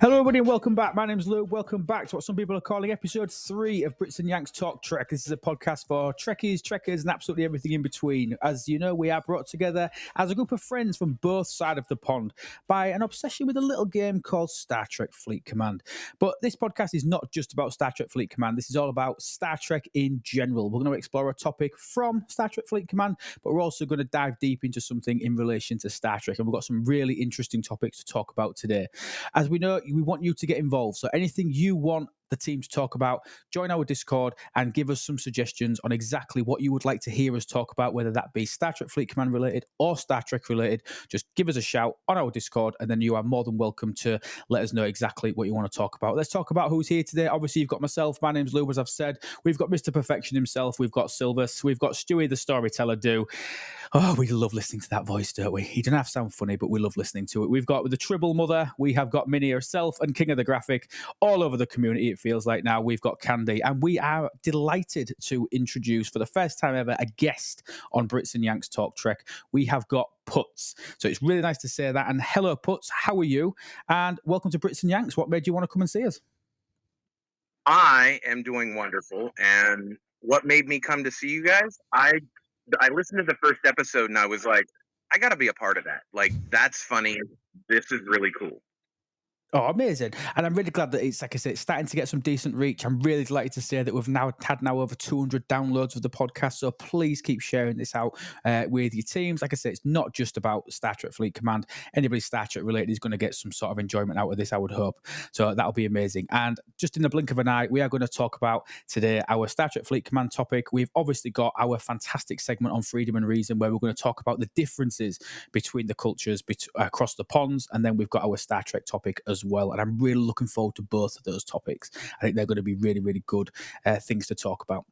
Hello, everybody, and welcome back. My name's Lou. Welcome back to what some people are calling episode 3 of Brits and Yanks Talk Trek. This is a podcast for Trekkies, Trekkers, and absolutely everything in between. As you know, we are brought together as a group of friends from both sides of the pond by an obsession with a little game called Star Trek Fleet Command. But this podcast is not just about Star Trek Fleet Command. This is all about Star Trek in general. We're going to explore a topic from Star Trek Fleet Command, but we're also going to dive deep into something in relation to Star Trek. And we've got some really interesting topics to talk about today. As we know, we want you to get involved. So anything you want the team to talk about, join our Discord and give us some suggestions on exactly what you would like to hear us talk about, whether that be Star Trek Fleet Command related or Star Trek related. Just give us a shout on our Discord, and then you are more than welcome to let us know exactly what you want to talk about. Let's talk about who's here today. Obviously, you've got myself. My name's Lou, as I've said. We've got Mr. Perfection himself. We've got Silvus. We've got Stewie, the storyteller, Oh, we love listening to that voice, don't we? He doesn't have to sound funny, but we love listening to it. We've got the Tribble Mother. We have got Minnie herself and King of the Graphic all over the community, it feels like now. We've got Candy, and we are delighted to introduce, for the first time ever, a guest on Brits and Yanks Talk Trek. We have got Puts. So it's really nice to say that. And hello, Puts. How are you? And welcome to Brits and Yanks. What made you want to come and see us? I am doing wonderful. And what made me come to see you guys? I listened to the first episode and I was like, I got to be a part of that. Like, that's funny. This is really cool. Oh, amazing. And I'm really glad that it's, like I said, it's starting to get some decent reach. I'm really delighted to say that we've now had over 200 downloads of the podcast. So please keep sharing this out with your teams. Like I said, it's not just about Star Trek Fleet Command. Anybody Star Trek related is going to get some sort of enjoyment out of this, I would hope. So that'll be amazing. And just in the blink of an eye, we are going to talk about today our Star Trek Fleet Command topic. We've obviously got our fantastic segment on Freedom and Reason, where we're going to talk about the differences between the cultures across the ponds. And then we've got our Star Trek topic as well. And I'm really looking forward to both of those topics. I think they're going to be really, really good things to talk about.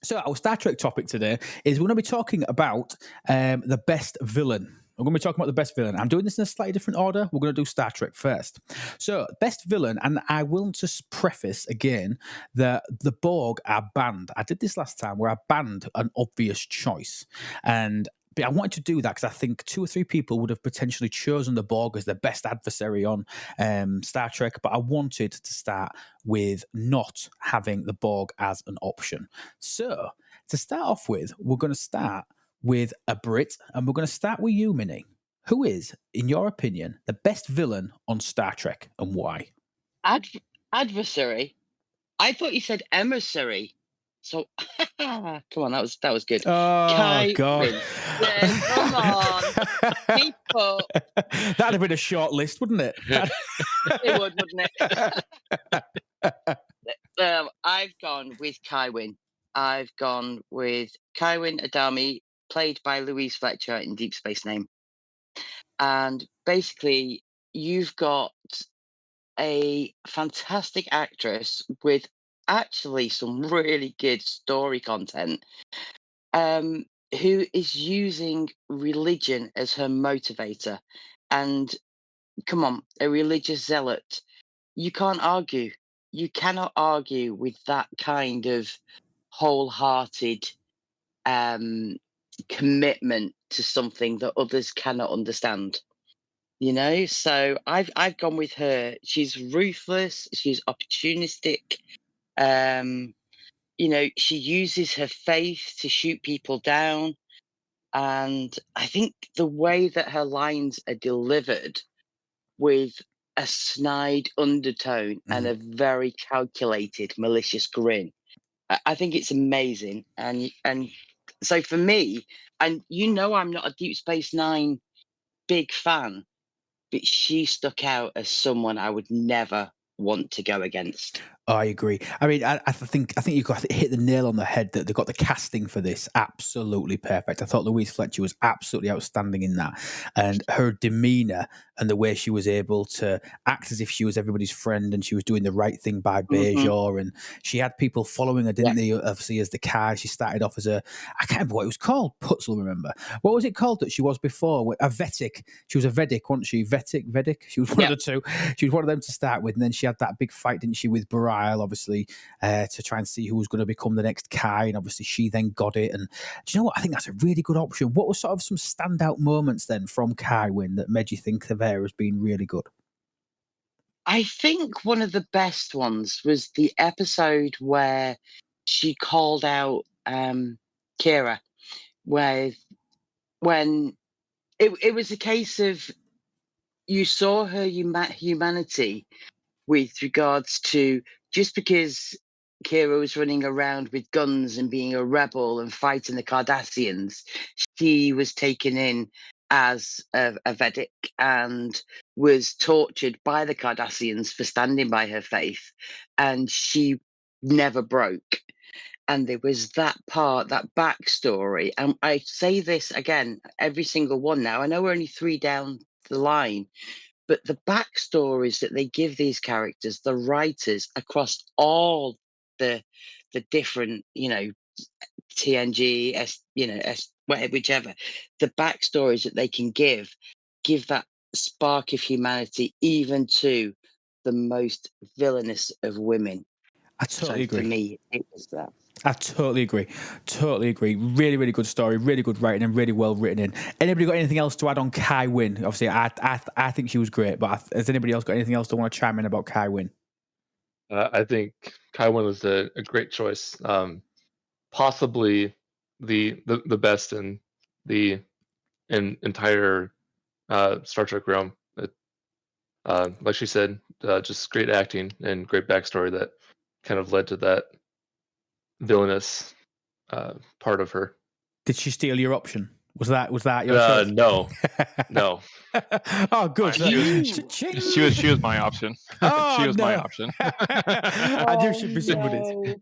So our Star Trek topic today is we're going to be talking about the best villain. We're going to be talking about the best villain. I'm doing this in a slightly different order. We're going to do Star Trek first. So, best villain, and I will just preface again that the Borg are banned. I did this last time where I banned an obvious choice. But I wanted to do that because I think 2 or 3 people would have potentially chosen the Borg as the best adversary on Star Trek, but I wanted to start with not having the Borg as an option. So, to start off with, we're going to start with a Brit, and we're going to start with you, Minnie. Who is, in your opinion, the best villain on Star Trek, and why? Adversary? I thought you said emissary. So, come on, that was good. Oh, God. Yeah, come on. Keep up. That'd have been a short list, wouldn't it? It would, wouldn't it? I've gone with Kywin. I've gone with Kywin Adami, played by Louise Fletcher in Deep Space Nine. And basically, you've got a fantastic actress with actually some really good story content, who is using religion as her motivator. And come on, a religious zealot. You can't argue. You cannot argue with that kind of wholehearted commitment to something that others cannot understand. So I've gone with her. She's ruthless, she's opportunistic. She uses her faith to shoot people down. And I think the way that her lines are delivered with a snide undertone and a very calculated, malicious grin, I think it's amazing. And so for me, and I'm not a Deep Space Nine big fan, but she stuck out as someone I would never want to go against. I agree. I mean, I think you got hit the nail on the head that they got the casting for this absolutely perfect. I thought Louise Fletcher was absolutely outstanding in that, and her demeanor and the way she was able to act as if she was everybody's friend and she was doing the right thing by Bajor, and she had people following her, didn't they? Obviously, as the Kai, she started off as I can't remember what it was called. Putz will remember. What was it called that she was before? A Vedic. She was a Vedic, wasn't she? Vedic. She was one of the two. She was one of them to start with, and then she had that big fight, didn't she, with Barai, obviously, to try and see who was going to become the next Kai, and obviously she then got it. And do you know what? I think that's a really good option. What were sort of some standout moments then from Kai Wynn that made you think of her as being really good? I think one of the best ones was the episode where she called out Kira, where when it was a case of you saw her humanity with regards to just because Kira was running around with guns and being a rebel and fighting the Cardassians, she was taken in as a Vedic and was tortured by the Cardassians for standing by her faith, and she never broke. And there was that part, that backstory. And I say this again, every single one now. I know we're only 3 down the line, but the backstories that they give these characters, the writers across all the different, TNG, whichever, the backstories that they can give that spark of humanity even to the most villainous of women. I totally So for agree. me, it was that. I totally agree. Totally agree. Really, really good story. Really good writing and really well written in. Anybody got anything else to add on Kai Wynn? Obviously, I think she was great, but has anybody else got anything else to want to chime in about Kai Wynn? I think Kai Wynn was a great choice. Possibly the best in the entire Star Trek realm. Like she said, just great acting and great backstory that kind of led to that villainous part of her. Did she steal your option? Was that your choice? No. Oh, good. She was my option. Oh, she was no. my option. I knew she'd be somebody's.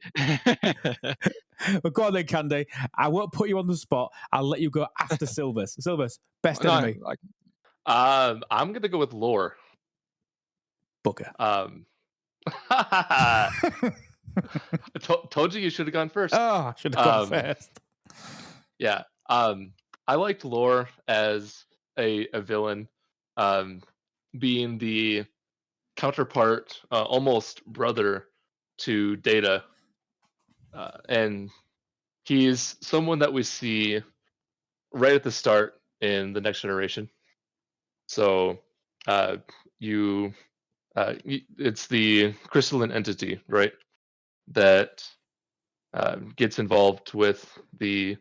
Well, go on then, Candy. I won't put you on the spot. I'll let you go after Silvers. Silvers, best enemy. I'm gonna go with Lore. Booker. I told you should have gone first. Oh, I should have gone first. Yeah. I liked Lore as a villain, being the counterpart, almost brother to Data, and he's someone that we see right at the start in the Next Generation. So, it's the crystalline entity, right, that gets involved with the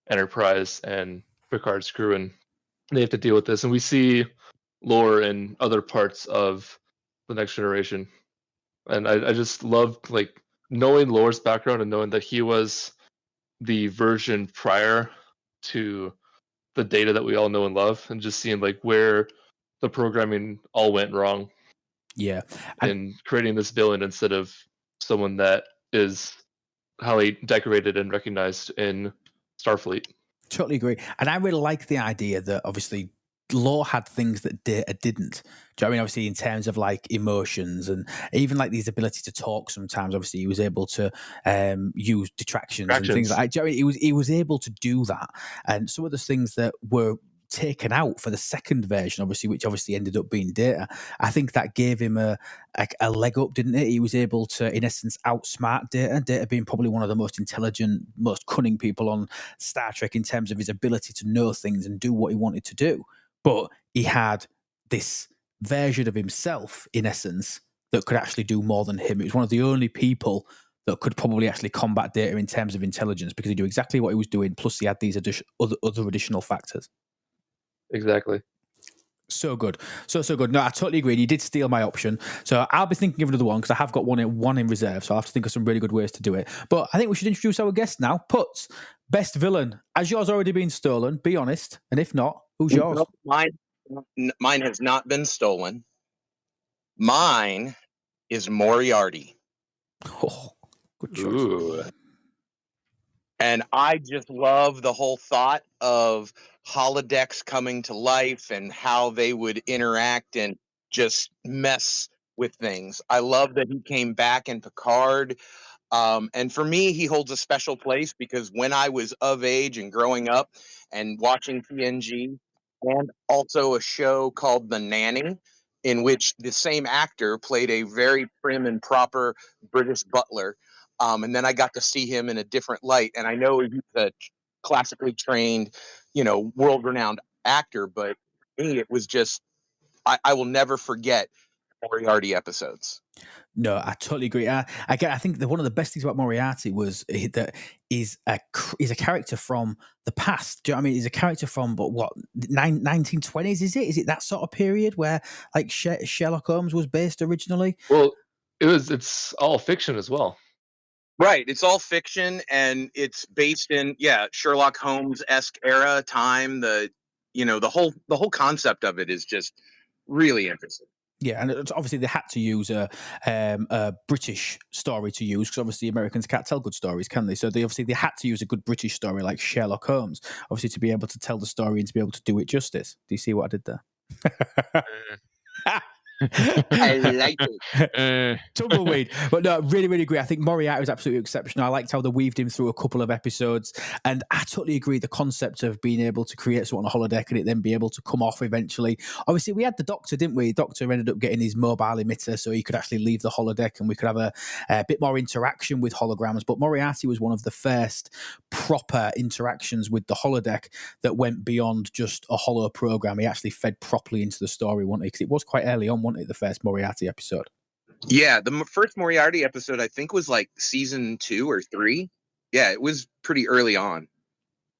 Enterprise and Picard's crew, and they have to deal with this. And we see Lore in other parts of the Next Generation, and I just loved like knowing Lore's background and knowing that he was the version prior to the Data that we all know and love, and just seeing like where the programming all went wrong. Yeah, and creating this villain instead of someone that is highly decorated and recognized in Starfleet. Totally agree. And I really like the idea that obviously Lore had things that Data didn't. Do you know what I mean? Obviously, in terms of like emotions and even like these ability to talk sometimes, obviously, he was able to use distractions and things like that. Do you know what I mean? He was able to do that. And some of those things that were taken out for the second version, obviously, which obviously ended up being Data, I think that gave him a leg up, didn't it? He was able to, in essence, outsmart Data being probably one of the most intelligent, most cunning people on Star Trek in terms of his ability to know things and do what he wanted to do. But he had this version of himself, in essence, that could actually do more than him. It was one of the only people that could probably actually combat Data in terms of intelligence because he knew exactly what he was doing, plus he had these other additional factors. Exactly. So good. So good. No, I totally agree. And you did steal my option. So I'll be thinking of another one because I have got one in reserve. So I'll have to think of some really good ways to do it. But I think we should introduce our guest now. Putz, best villain. Has yours already been stolen? Be honest. And if not, who's yours? Mine has not been stolen. Mine is Moriarty. Oh, good choice. Ooh. And I just love the whole thought of holodecks coming to life and how they would interact and just mess with things. I love that he came back in Picard. And for me, he holds a special place because when I was of age and growing up and watching TNG and also a show called The Nanny, in which the same actor played a very prim and proper British butler. And then I got to see him in a different light. And I know he's a classically trained, world renowned actor, but me, it was just, I will never forget Moriarty episodes. No, I totally agree. Again, I think that one of the best things about Moriarty was that he's a character from the past. Do you know what I mean? He's a character from what 1920s? Is it? Is it that sort of period where like Sherlock Holmes was based originally? Well, it's all fiction as well. Right. It's all fiction, and it's based in Sherlock Holmes-esque era, time. The whole concept of it is just really interesting. Yeah, and it's obviously they had to use a British story to use because obviously Americans can't tell good stories, can they? So they had to use a good British story like Sherlock Holmes, obviously to be able to tell the story and to be able to do it justice. Do you see what I did there? I like it. Tumbleweed. But no, really, really agree. I think Moriarty was absolutely exceptional. I liked how they weaved him through a couple of episodes. And I totally agree. The concept of being able to create something on a holodeck and it then be able to come off eventually. Obviously, we had the Doctor, didn't we? Doctor ended up getting his mobile emitter so he could actually leave the holodeck and we could have a bit more interaction with holograms. But Moriarty was one of the first proper interactions with the holodeck that went beyond just a holo program. He actually fed properly into the story, wasn't he? Because it was quite early on, wasn't it, the first Moriarty episode? Yeah, the first Moriarty episode, I think, was like season 2 or 3. Yeah, it was pretty early on.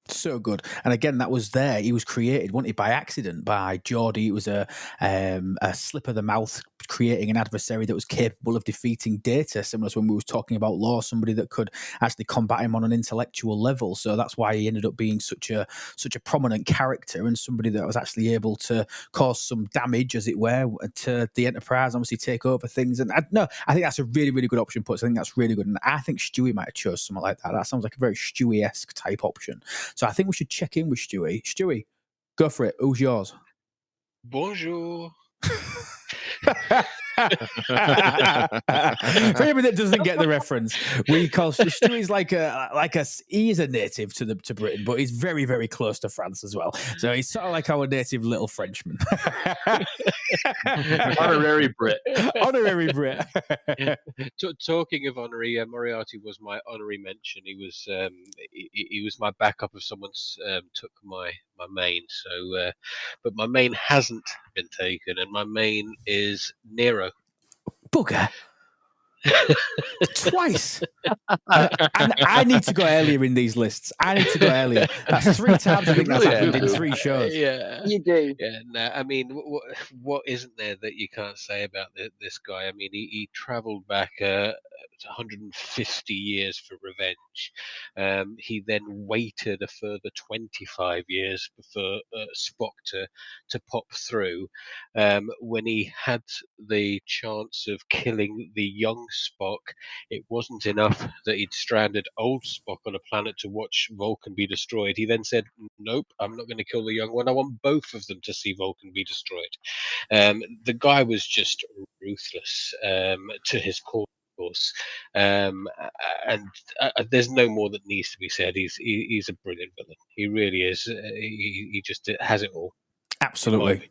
So good. And again, that was there. He was created, wasn't he, by accident by Geordie. It was a slip of the mouth creating an adversary that was capable of defeating Data, similar to when we were talking about Law, somebody that could actually combat him on an intellectual level. So that's why he ended up being such a prominent character and somebody that was actually able to cause some damage, as it were, to the Enterprise, obviously take over things. And I think that's a really, really good option, Puts. I think that's really good. And I think Stewie might have chose something like that. That sounds like a very Stewie-esque type option. So I think we should check in with Stewie. Stewie, go for it. Who's yours? Bonjour. For anybody that doesn't get the reference, we call Stewie's he is a native to Britain, but he's very, very close to France as well. So he's sort of like our native little Frenchman. Honorary Brit. Honorary Brit. Talking of honorary, Moriarty was my honorary mention. He was my backup if someone took my main. So, but my main hasn't been taken, and my main is Nero. Bugger. Twice. And I need to go earlier in these lists. I need to go earlier. That's 3 times I think that's happened in 3 shows. Yeah, you do. Yeah, no, I mean, what isn't there that you can't say about this guy? I mean, he travelled back 150 years for revenge. He then waited a further 25 years for Spock to pop through. When he had the chance of killing the young Spock, it wasn't enough that he'd stranded old Spock on a planet to watch Vulcan be destroyed. He then said, nope, I'm not going to kill the young one. I want both of them to see Vulcan be destroyed. The guy was just ruthless to his core. And there's no more that needs to be said. He's a brilliant villain. He really is. He just has it all. Absolutely.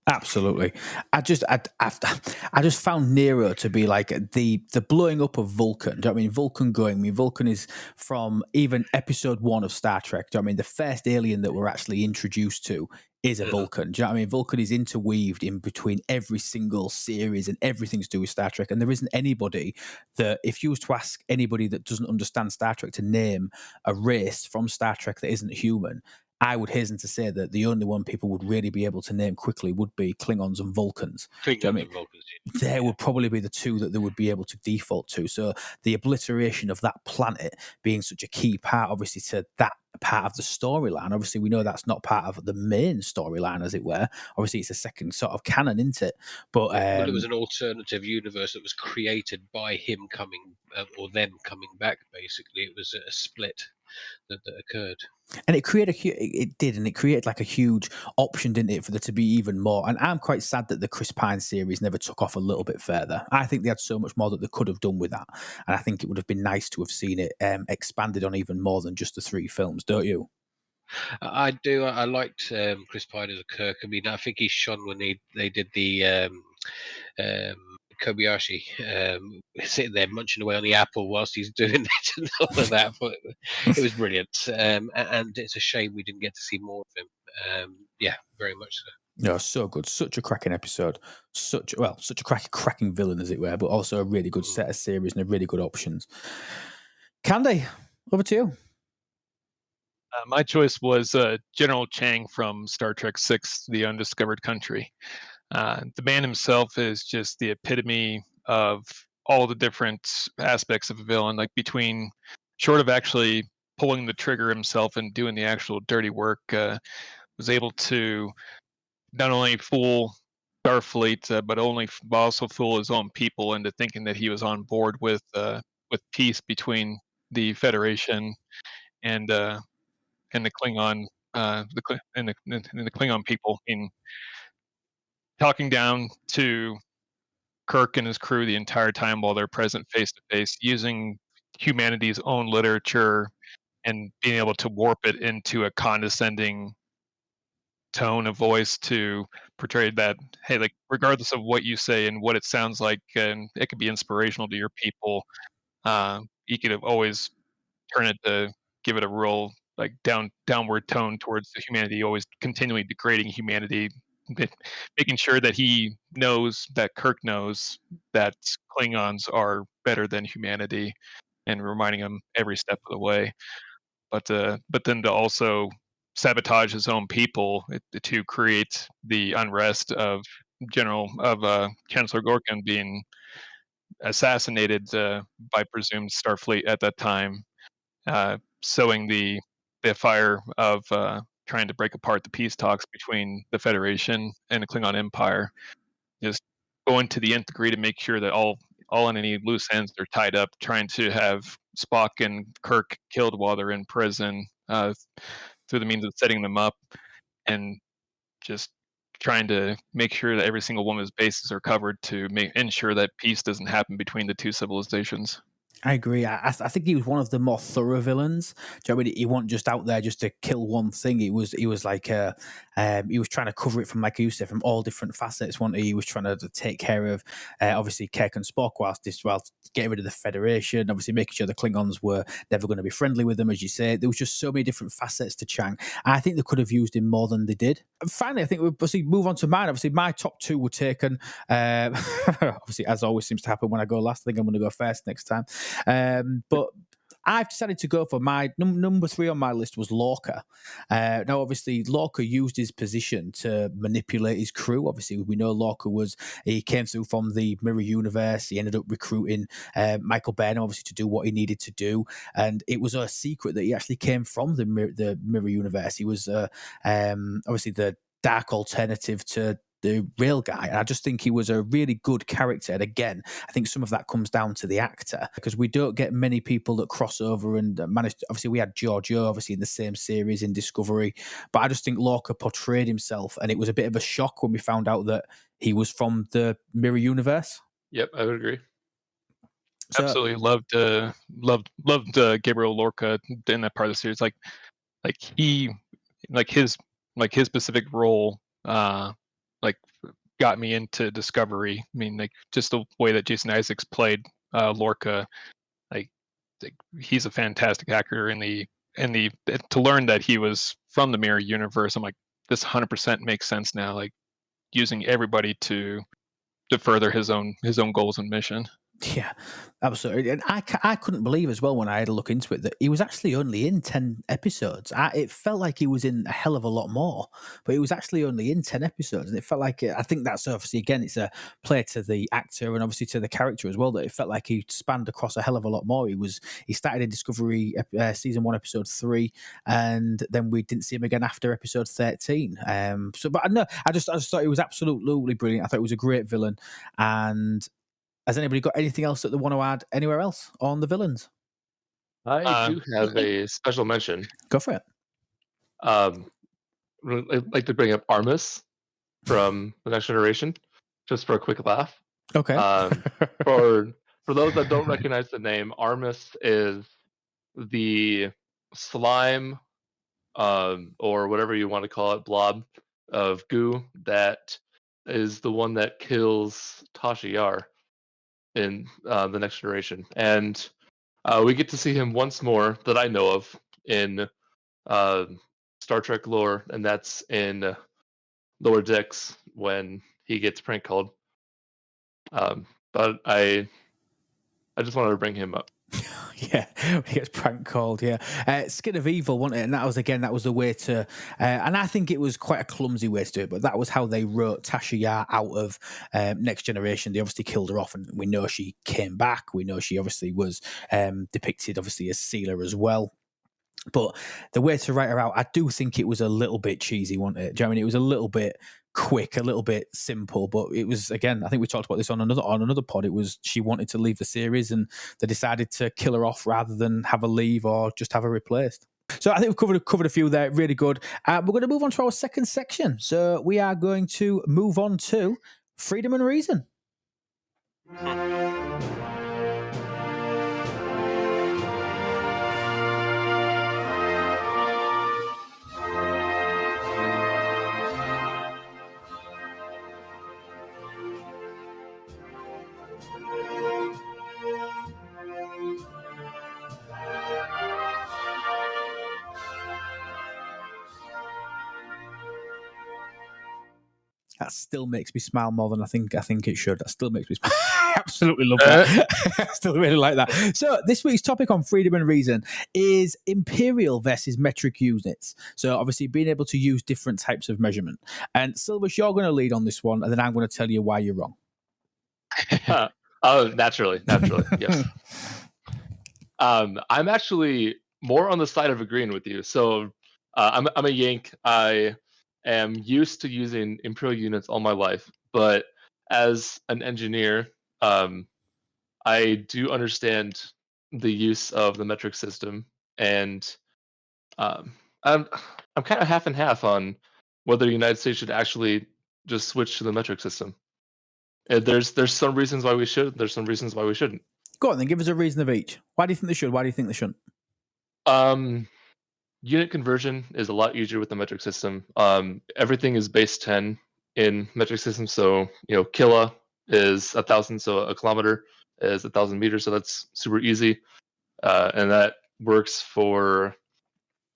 Absolutely. I just found Nero to be like the blowing up of Vulcan. Do you know what I mean? Vulcan going. I mean, Vulcan is from even episode 1 of Star Trek. Do you know what I mean? The first alien that we're actually introduced to is a Vulcan. Do you know what I mean? Vulcan is interweaved in between every single series and everything to do with Star Trek. And there isn't anybody that, if you was to ask anybody that doesn't understand Star Trek to name a race from Star Trek that isn't human, I would hasten to say that the only one people would really be able to name quickly would be Klingons and Vulcans. Klingons and Vulcans. They would probably be the two that they would be able to default to. So the obliteration of that planet being such a key part, obviously, to that part of the storyline. Obviously, we know that's not part of the main storyline, as it were. Obviously, it's a second sort of canon, isn't it? But well, it was an alternative universe that was created by him coming or them coming back. Basically, it was a split that occurred. And it created like a huge option, didn't it, for there to be even more. And I'm quite sad that the Chris Pine series never took off a little bit further. I think they had so much more that they could have done with that. And I think it would have been nice to have seen it expanded on even more than just the 3 films, don't you? I do. I liked Chris Pine as a Kirk. I mean, I think he shone when they did the Kobayashi sitting there munching away on the apple whilst he's doing it and all of that. But it was brilliant, and it's a shame we didn't get to see more of him. Yeah, very much so. No, so good. Such a cracking episode. Such a cracking villain, as it were, but also a really good set of series and a really good options. Candy, over to you. My choice was General Chang from Star Trek VI: The Undiscovered Country. The man himself is just the epitome of all the different aspects of a villain, like between short of actually pulling the trigger himself and doing the actual dirty work, was able to not only fool Starfleet, but also fool his own people into thinking that he was on board with peace between the Federation and the Klingon and the Klingon people, in talking down to Kirk and his crew the entire time while they're present face to face, using humanity's own literature and being able to warp it into a condescending tone of voice to portray that, hey, like, regardless of what you say and what it sounds like, and it could be inspirational to your people, you could have always turn it to give it a real, like, downward tone towards the humanity, always continually degrading humanity, ma- making sure that he knows, that Kirk knows, that Klingons are better than humanity, and reminding him every step of the way. But then to also sabotage his own people, to create the unrest of Chancellor Gorkin being assassinated by presumed Starfleet at that time, sowing the fire of trying to break apart the peace talks between the Federation and the Klingon Empire. Just going to the nth degree to make sure that all on any loose ends are tied up, trying to have Spock and Kirk killed while they're in prison, through the means of setting them up, and just trying to make sure that every single one of his bases are covered to ensure that peace doesn't happen between the two civilizations. I agree. I think he was one of the more thorough villains. Do you know what I mean? He wasn't just out there just to kill one thing. He was like he was trying to cover it from, like you said, from all different facets. One, he was trying to take care of obviously Kirk and Spock whilst getting rid of the Federation. Obviously making sure the Klingons were never going to be friendly with them, as you say. There was just so many different facets to Chang. I think they could have used him more than they did. And finally, I think we'll move on to mine. Obviously, my top two were taken. Obviously, as always seems to happen when I go last. I think I'm going to go first next time. But I've decided to go for my number 3 on my list was Lorca. Now, obviously, Lorca used his position to manipulate his crew. Obviously, we know Lorca he came through from the Mirror Universe. He ended up recruiting Michael Burnham, obviously, to do what he needed to do. And it was a secret that he actually came from the Mirror Universe. He was obviously the dark alternative to the real guy. And I just think he was a really good character. And again, I think some of that comes down to the actor, because we don't get many people that cross over and manage. Obviously, we had Giorgio, obviously, in the same series in Discovery. But I just think Lorca portrayed himself, and it was a bit of a shock when we found out that he was from the Mirror Universe. Yep, I would agree. So, Absolutely loved Gabriel Lorca in that part of the series. Like he like his specific role, like, got me into Discovery. I mean, like, just the way that Jason Isaacs played Lorca, like, he's a fantastic actor. To learn that he was from the Mirror Universe, I'm like, this 100% makes sense now. Like, using everybody to further his own goals and mission. yeah, absolutely. And I couldn't believe as well when I had a look into it that he was actually only in 10 episodes. It felt like he was in a hell of a lot more, but he was actually only in 10 episodes. And it felt like, I think that's obviously, again, it's a play to the actor and obviously to the character as well, that it felt like he spanned across a hell of a lot more. He started in Discovery season 1, episode 3, and then we didn't see him again after episode 13. But I just thought he was absolutely brilliant. I thought he was a great villain. And has anybody got anything else that they want to add anywhere else on the villains? I do have a special mention. Go for it. I'd like to bring up Armus from The Next Generation, just for a quick laugh. Okay. For those that don't recognize the name, Armus is the slime, or whatever you want to call it, blob of goo that is the one that kills Tasha Yar in The Next Generation. And we get to see him once more that I know of in Star Trek lore, and that's in lower decks when he gets prank called. But I just wanted to bring him up. Yeah, he gets prank called. Yeah, Skin of Evil, wasn't it? And that was the way to. And I think it was quite a clumsy way to do it, but that was how they wrote Tasha Yar out of Next Generation. They obviously killed her off, and we know she came back. We know she obviously was depicted obviously as Sealer as well. But the way to write her out, I do think it was a little bit cheesy, wasn't it? Do you know what I mean? It was a little bit quick, a little bit simple, but it was, again, I think we talked about this on another pod. It was, she wanted to leave the series and they decided to kill her off rather than have her leave or just have her replaced. So I think we've covered a few there, really good. We're going to move on to our second section. So we are going to move on to Freedom and Reason. That still makes me smile more than I think it should. That still makes me smile. I absolutely love that. I still really like that. So this week's topic on Freedom and Reason is Imperial versus metric units. So obviously being able to use different types of measurement. And Silvus, you're going to lead on this one, and then I'm going to tell you why you're wrong. Oh, naturally, yes. I'm actually more on the side of agreeing with you. So I'm a Yank. I am used to using Imperial units all my life, but as an engineer, I do understand the use of the metric system, and I'm kind of half and half on whether the United States should actually just switch to the metric system. There's some reasons why we should. There's some reasons why we shouldn't. Go on, then give us a reason of each. Why do you think they should? Why do you think they shouldn't? Unit conversion is a lot easier with the metric system. Everything is base 10 in metric system. So, kilo is 1,000. So a kilometer is 1,000 meters. So that's super easy. And that works for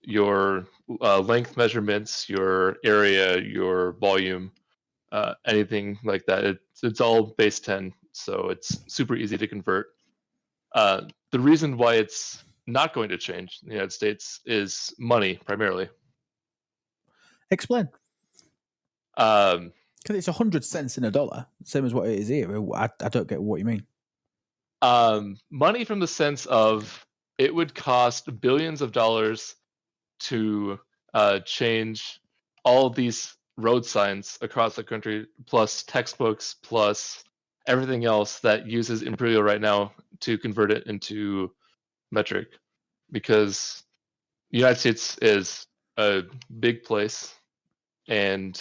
your length measurements, your area, your volume, anything like that. It's all base 10. So it's super easy to convert. The reason why it's not going to change in the United States is money, primarily. Explain. Because it's 100 cents in a dollar, same as what it is here. I don't get what you mean. Money from the sense of it would cost billions of dollars to change all of these road signs across the country, plus textbooks, plus everything else that uses Imperial right now to convert it into metric, because the United States is a big place, and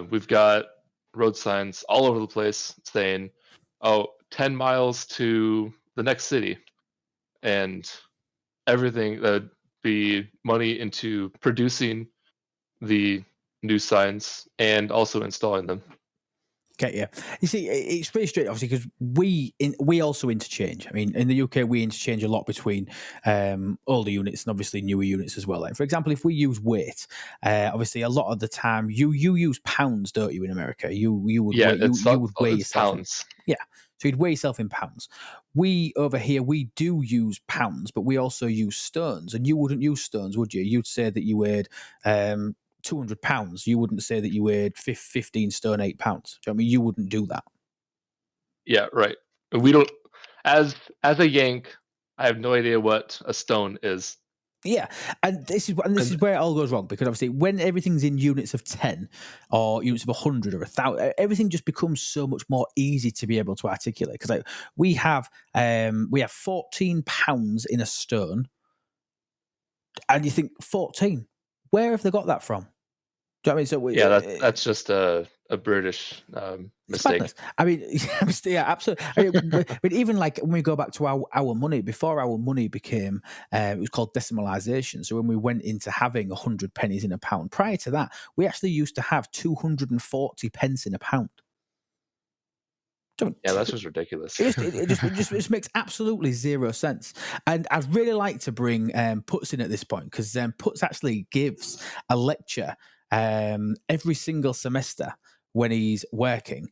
we've got road signs all over the place saying, 10 miles to the next city, and everything that be money into producing the new signs and also installing them. Okay, yeah. You see, it's pretty straight, obviously, because we also interchange. I mean, in the UK, we interchange a lot between older units and obviously newer units as well. Like, for example, if we use weight, obviously, a lot of the time you use pounds, don't you? In America, you would you would weigh yourself. Pounds. Yeah, so you'd weigh yourself in pounds. We over here we do use pounds, but we also use stones. And you wouldn't use stones, would you? You'd say that you weighed 200 pounds. You wouldn't say that you weighed 15 stone 8 pounds. Do you know what I mean? You wouldn't do that. Yeah, right. We don't. As a Yank, I have no idea what a stone is. Yeah, and this is where it all goes wrong, because obviously when everything's in units of 10 or units of 100 or 1,000, everything just becomes so much more easy to be able to articulate. Because like we have 14 pounds in a stone, and you think 14, where have they got that from? Do you know what I mean? So that's just a British mistake. I mean, yeah, absolutely. I mean, even like when we go back to our money, before our money became, it was called decimalisation. So when we went into having 100 pennies in a pound, prior to that, we actually used to have 240 pence in a pound. Yeah, that's just ridiculous. It just makes absolutely zero sense. And I'd really like to bring Puts in at this point, because Puts actually gives a lecture every single semester when he's working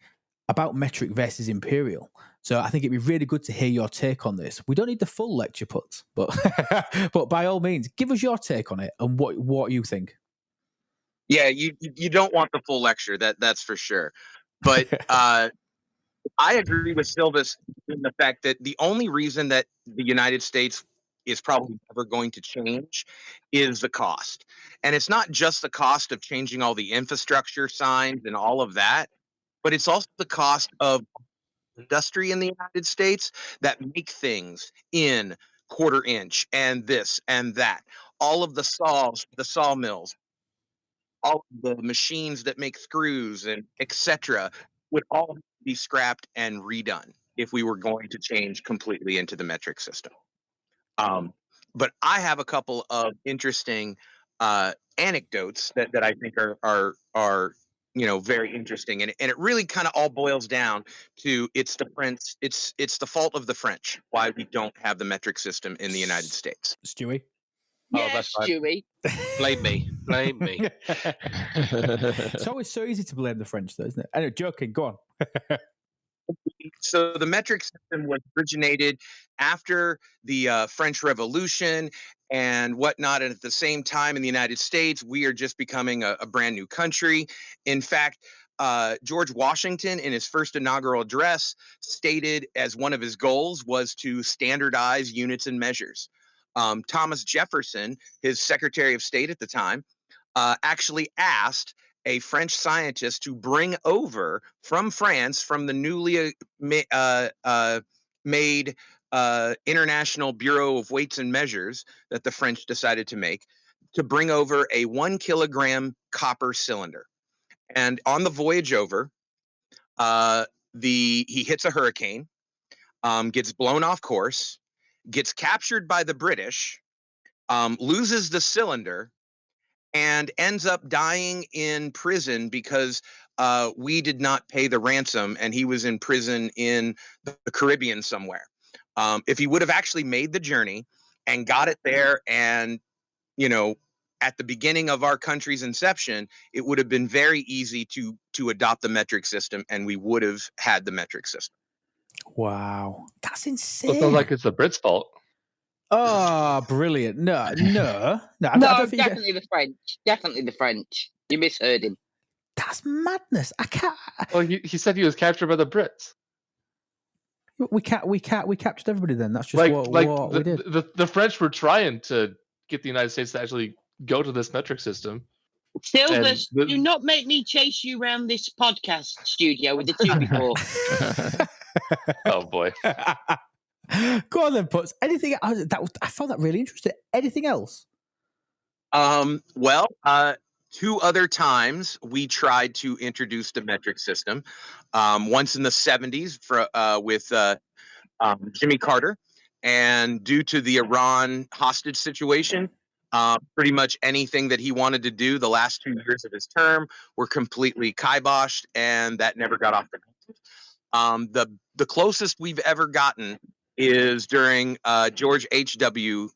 about metric versus imperial. So I think it'd be really good to hear your take on this. We don't need the full lecture, Putz, but but by all means, give us your take on it and what you think. Yeah, you don't want the full lecture, that's for sure. But I agree with Silvis in the fact that the only reason that the United States is probably never going to change is the cost. And it's not just the cost of changing all the infrastructure signs and all of that, but it's also the cost of industry in the United States that make things in quarter inch and this and that. All of the saws, the sawmills, all of the machines that make screws and etc. would all be scrapped and redone if we were going to change completely into the metric system. But I have a couple of interesting anecdotes that I think are very interesting, and it really kind of all boils down to it's the French, it's the fault of the French why we don't have the metric system in the United States. Stewie? Oh, Yes, that's fine. Stewie. Blame me. Blame me. It's always so easy to blame the French, though, isn't it? Anyway, joking. Go on. So the metric system was originated after the French Revolution and whatnot. And at the same time, in the United States, we are just becoming a brand new country. In fact, George Washington, in his first inaugural address, stated as one of his goals was to standardize units and measures. Thomas Jefferson, his Secretary of State at the time, actually asked a French scientist to bring over from France, from the newly made International Bureau of Weights and Measures that the French decided to make, to bring over a 1 kilogram copper cylinder. And on the voyage over, he hits a hurricane, gets blown off course, gets captured by the British, loses the cylinder, and ends up dying in prison because we did not pay the ransom, and he was in prison in the Caribbean somewhere. If he would have actually made the journey and got it there, and at the beginning of our country's inception, it would have been very easy to adopt the metric system, and we would have had the metric system. Wow, that's Well, insane. it sounds like it's the Brits' fault. Oh, brilliant! No. I No, don't think definitely the French. Definitely the French. You misheard him. that's madness. I can't. Well, he said he was captured by the Brits. We captured everybody. Then that's just Like what we did. the French were trying to get the United States to actually go to this metric system. Silvers, And do not make me chase you around this podcast studio with the 2 before. Oh boy. Go on then, Putz. Anything? I found that really interesting. Anything else? Well, 2 other times we tried to introduce the metric system. Once in the 70s with Jimmy Carter, and due to the Iran hostage situation, pretty much anything that he wanted to do the last 2 years of his term were completely kiboshed, and that never got off the ground. The closest we've ever gotten is during George H.W.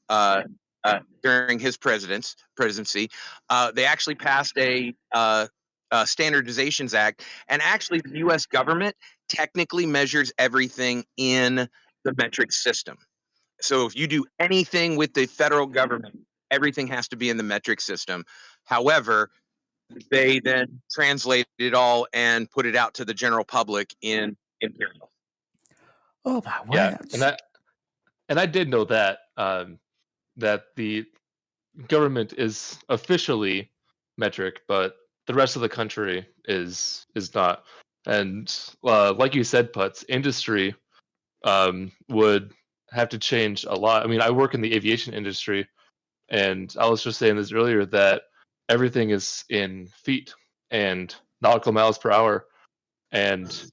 During his presidency. They actually passed a Standardizations Act, and actually the U.S. government technically measures everything in the metric system. So if you do anything with the federal government, everything has to be in the metric system. However, they then translate it all and put it out to the general public in Imperial. Oh my word! Yeah, and I did know that that the government is officially metric, but the rest of the country is not. And like you said, Putz, industry would have to change a lot. I mean, I work in the aviation industry, and I was just saying this earlier that everything is in feet and nautical miles per hour, and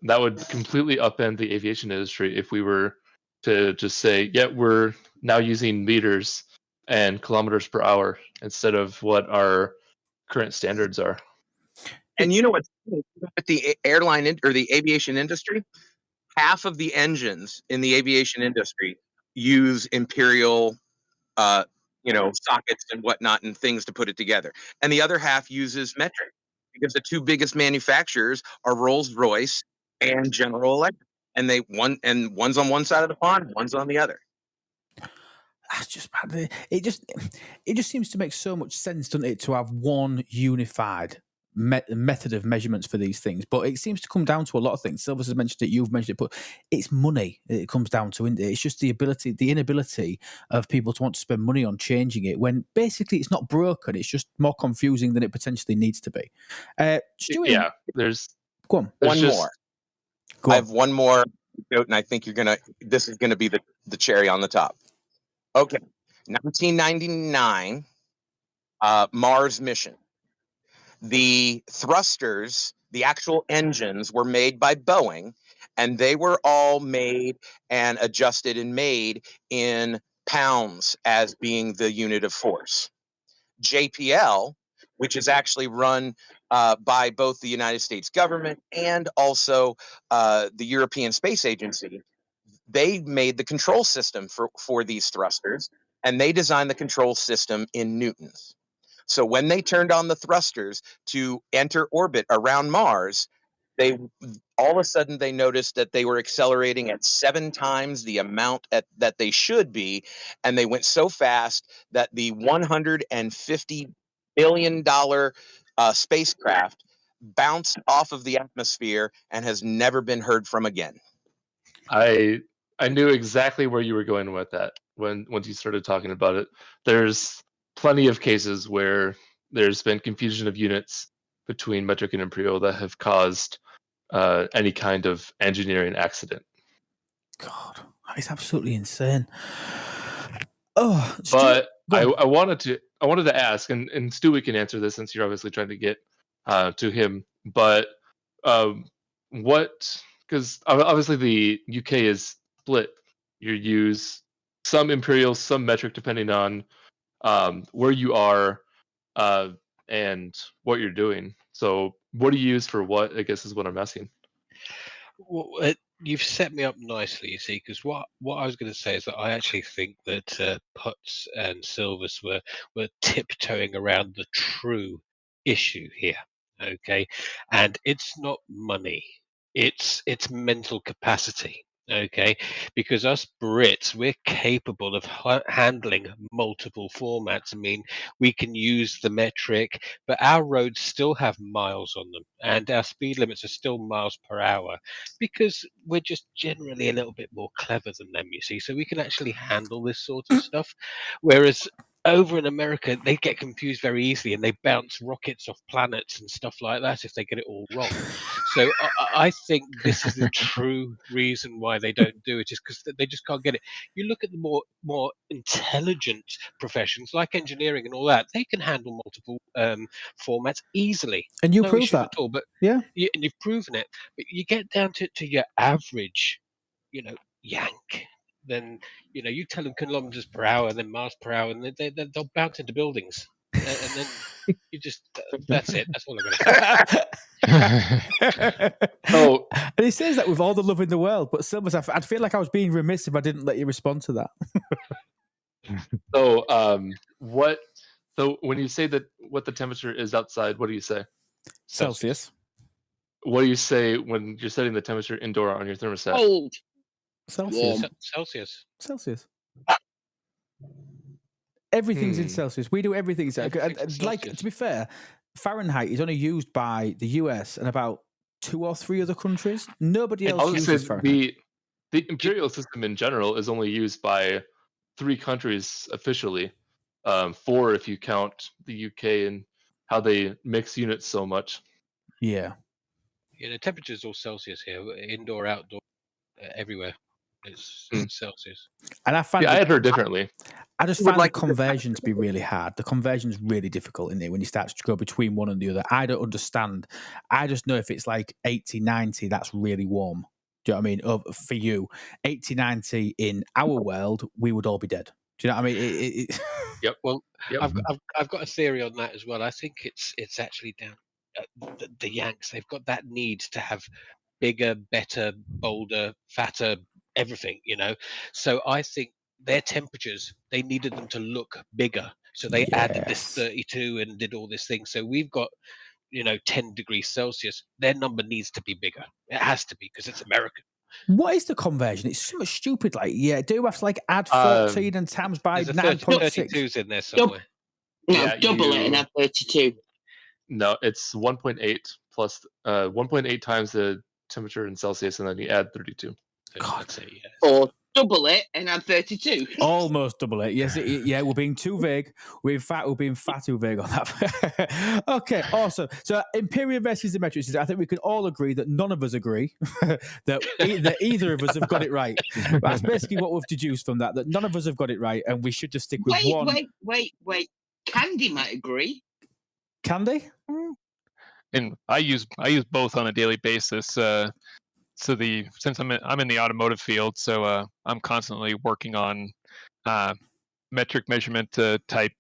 that would completely upend the aviation industry if we were to just say, yeah, we're now using meters and kilometers per hour instead of what our current standards are. And you know what's with the airline or the aviation industry? Half of the engines in the aviation industry use Imperial sockets and whatnot and things to put it together. And the other half uses metric because the two biggest manufacturers are Rolls-Royce and General Electric. And one's on one side of the pond, one's on the other. That's just bad. It just seems to make so much sense, doesn't it, to have one unified method of measurements for these things. But it seems to come down to a lot of things. Silvers has mentioned it, you've mentioned it, but it's money. It comes down to, isn't it? It's just the inability of people to want to spend money on changing it when basically it's not broken. It's just more confusing than it potentially needs to be. Stuart, Yeah, go on. One more. Go I on. have one more note, and I think this is gonna be the cherry on the top. Okay, 1999, Mars mission. The thrusters, the actual engines, were made by Boeing, and they were all made and adjusted and made in pounds as being the unit of force. JPL, which is actually run by both the United States government and also the European Space Agency, they made the control system for these thrusters, and they designed the control system in newtons. So when they turned on the thrusters to enter orbit around Mars, they all of a sudden they noticed that they were accelerating at 7 times the amount that they should be, and they went so fast that the $150 billion spacecraft bounced off of the atmosphere and has never been heard from again. I knew exactly where you were going with that once you started talking about it. There's plenty of cases where there's been confusion of units between metric and imperial that have caused any kind of engineering accident. God, that is absolutely insane. Oh, But go on. I wanted to ask, and Stewie can answer this since you're obviously trying to get to him. But because obviously the UK is split. You use some imperial, some metric, depending on where you are and what you're doing. So, what do you use for what? I guess is what I'm asking. Well, you've set me up nicely, you see, because what I was going to say is that I actually think that Putz and Silvers were tiptoeing around the true issue here. Okay, and it's not money; it's mental capacity. Okay, because us Brits, we're capable of handling multiple formats. I mean, we can use the metric, but our roads still have miles on them, and our speed limits are still miles per hour because we're just generally a little bit more clever than them, you see. So we can actually handle this sort of stuff. Whereas over in America, they get confused very easily and they bounce rockets off planets and stuff like that if they get it all wrong. So I think this is the true reason why they don't do it, is because they just can't get it. You look at the more intelligent professions like engineering and all that; they can handle multiple formats easily, And you no prove issues that. at all. But Yeah. and you've proven it. But you get down to your average, Yank, then you tell them kilometers per hour, then miles per hour, and they'll bounce into buildings, and then you just that's it. That's all I'm going to say. Oh, And he says that with all the love in the world, but Silvers, I'd feel like I was being remiss if I didn't let you respond to that. so what? So when you say that what the temperature is outside, what do you say? Celsius. What do you say when you're setting the temperature indoor on your thermostat? Cold. Celsius. Warm. Celsius. Celsius. Everything's in Hmm. Celsius. We do everything in Celsius. Everything's in Like, Celsius. to be fair, Fahrenheit is only used by the US and about 2 or 3 other countries. Nobody I else would uses say Fahrenheit. the imperial system in general is only used by 3 countries officially. 4 if you count the UK and how they mix units so much. Yeah. Temperature's all Celsius here, indoor, outdoor, everywhere. It's Hmm. Celsius. And I find Yeah, I had heard differently. I just would find like the to just- conversion to be really hard. The conversion's really difficult in it when you start to go between one and the other. I don't understand. I just know if it's like 80, 90, that's really warm. Do you know what I mean? For you, 80, 90 in our world, we would all be dead. Do you know what I mean? Well, Yep. I've got a theory on that as well. I think it's actually down the Yanks. They've got that need to have bigger, better, bolder, fatter everything. So I think their temperatures, they needed them to look bigger. So they added this Yes. 32 and did all this thing. So we've got, 10 degrees Celsius. Their number needs to be bigger. It has to be because it's American. What is the conversion? It's so much stupid. Like, yeah, do you have to like add Um, 14 and times by There's a 9.6? 32s in there somewhere. No, Yeah, double it and you- add 32. No, it's 1.8 plus 1.8 times the temperature in Celsius, and then you add 32. So God. let's say, yeah. Or double it and add 32. Almost double it. Yes, yeah, we're being too vague. We're being far too vague on that. Okay, awesome. So Imperial versus the metrics. I think we can all agree that none of us agree that either of us have got it right. That's basically what we've deduced from that none of us have got it right, and we should just stick with one. Wait. Candy might agree. Candy? And I use both on a daily basis. Since I'm in the automotive field, so I'm constantly working on metric measurement type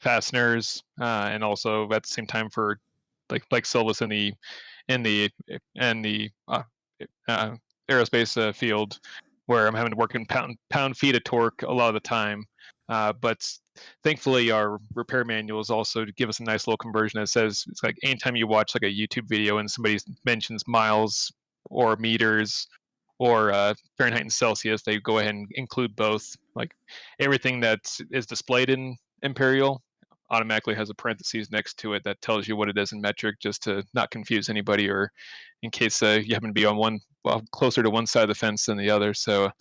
fasteners, and also at the same time for like Silvis in the aerospace field, where I'm having to work in pound feet of torque a lot of the time. But thankfully, our repair manuals also give us a nice little conversion that says it's like anytime you watch like a YouTube video and somebody mentions miles or meters or Fahrenheit and Celsius, they go ahead and include both. Like everything that is displayed in Imperial automatically has a parentheses next to it that tells you what it is in metric, just to not confuse anybody, or in case you happen to be on closer to one side of the fence than the other. So